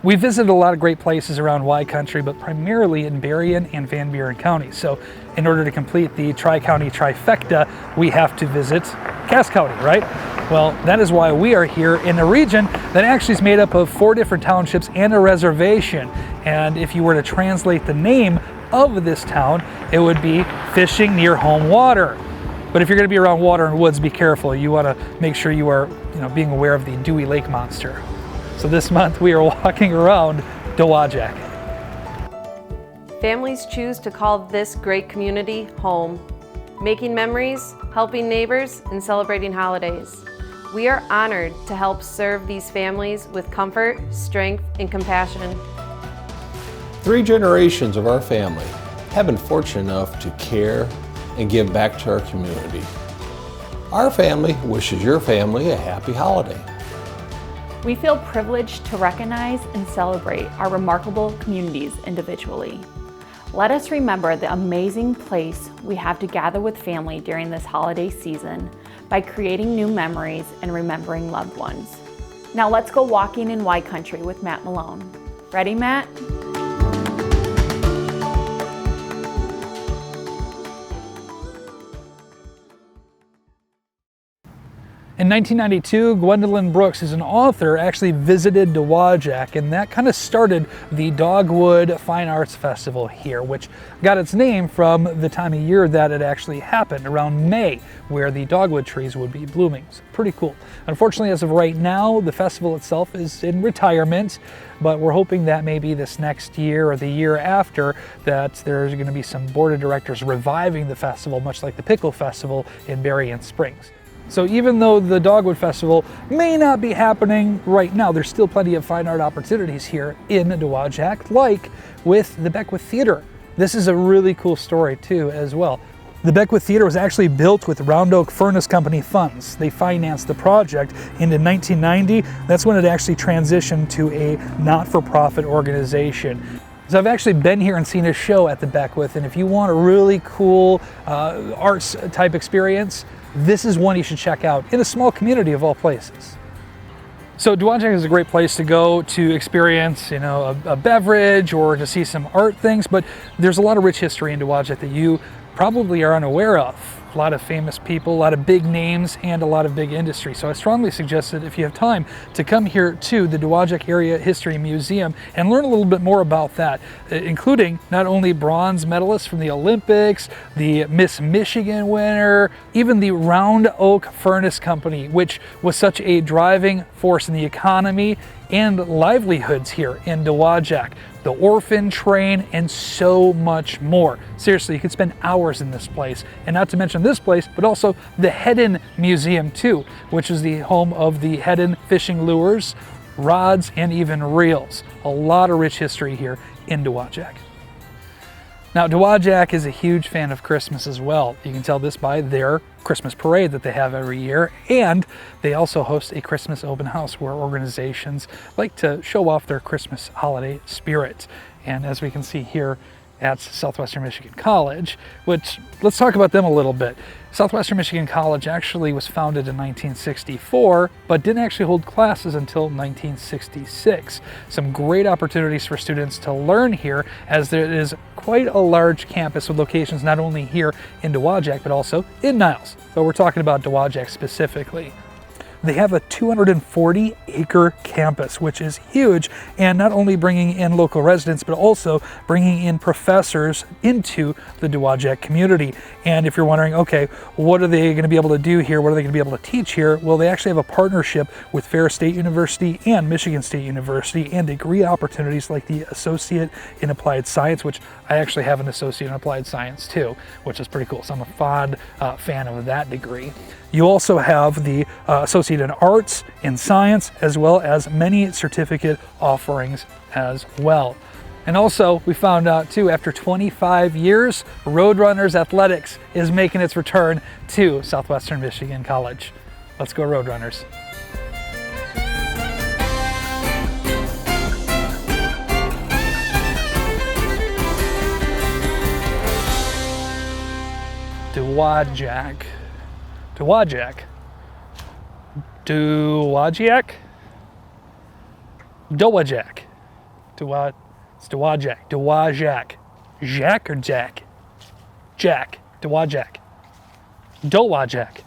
We visited a lot of great places around Y Country, but primarily in Berrien and Van Buren counties. So in order to complete the tri-county trifecta, we have to visit Cass County, right? Well, that is why we are here in a region that actually is made up of 4 different townships and a reservation. And if you were to translate the name of this town, it would be Fishing Near Home Water. But if you're going to be around water and woods, be careful. You want to make sure you are, being aware of the Dewey Lake monster. So this month we are walking around Dowagiac. Families choose to call this great community home, making memories, helping neighbors, and celebrating holidays. We are honored to help serve these families with comfort, strength, and compassion. 3 generations of our family have been fortunate enough to care and give back to our community. Our family wishes your family a happy holiday. We feel privileged to recognize and celebrate our remarkable communities individually. Let us remember the amazing place we have to gather with family during this holiday season by creating new memories and remembering loved ones. Now let's go walking in Y Country with Matt Malone. Ready, Matt? In 1992, Gwendolyn Brooks, who's an author, actually visited Dowagiac, and that kind of started the Dogwood Fine Arts Festival here, which got its name from the time of year that it actually happened, around May, where the dogwood trees would be blooming. So pretty cool. Unfortunately, as of right now, the festival itself is in retirement, but we're hoping that maybe this next year or the year after that there's going to be some board of directors reviving the festival, much like the Pickle Festival in Berrien Springs. So even though the Dogwood Festival may not be happening right now, there's still plenty of fine art opportunities here in Dowagiac, like with the Beckwith Theater. This is a really cool story too as well. The Beckwith Theater was actually built with Round Oak Furnace Company funds. They financed the project, and in 1990, that's when it actually transitioned to a not-for-profit organization. So I've actually been here and seen a show at the Beckwith, and if you want a really cool arts type experience, this is one you should check out in a small community of all places. So Dowagiac is a great place to go to experience, a beverage or to see some art things, but there's a lot of rich history in Dowagiac that you probably are unaware of. A lot of famous people, a lot of big names, and a lot of big industry. So I strongly suggest that if you have time to come here to the Dowagiac Area History Museum and learn a little bit more about that, including not only bronze medalists from the Olympics, the Miss Michigan winner, even the Round Oak Furnace Company, which was such a driving force in the economy and livelihoods here in Dowagiac, the Orphan Train, and so much more. Seriously, you could spend hours in this place, and not to mention this place, but also the Hedden Museum too, which is the home of the Hedden fishing lures, rods, and even reels. A lot of rich history here in Dowagiac. Now, Dowagiac is a huge fan of Christmas as well. You can tell this by their Christmas parade that they have every year, and they also host a Christmas open house where organizations like to show off their Christmas holiday spirit. And as we can see here at Southwestern Michigan College, which, let's talk about them a little bit. Southwestern Michigan College actually was founded in 1964, but didn't actually hold classes until 1966. Some great opportunities for students to learn here, as there is quite a large campus with locations not only here in Dowagiac, but also in Niles. But we're talking about Dowagiac specifically. They have a 240-acre campus, which is huge, and not only bringing in local residents, but also bringing in professors into the Dowagiac community. And if you're wondering, okay, what are they going to be able to do here? What are they going to be able to teach here? Well, they actually have a partnership with Ferris State University and Michigan State University, and degree opportunities like the Associate in Applied Science, which I actually have an Associate in Applied Science too, which is pretty cool. So I'm a fond fan of that degree. You also have the Associate in Arts and Science, as well as many certificate offerings as well. And also, we found out too, after 25 years, Roadrunners Athletics is making its return to Southwestern Michigan College. Let's go Roadrunners. Dowagiac. Dowagiac. Dowagiac? Dowagiac. It's Dowagiac. Dowagiac. Jack or Jack? Jack. Dowagiac. Dowagiac.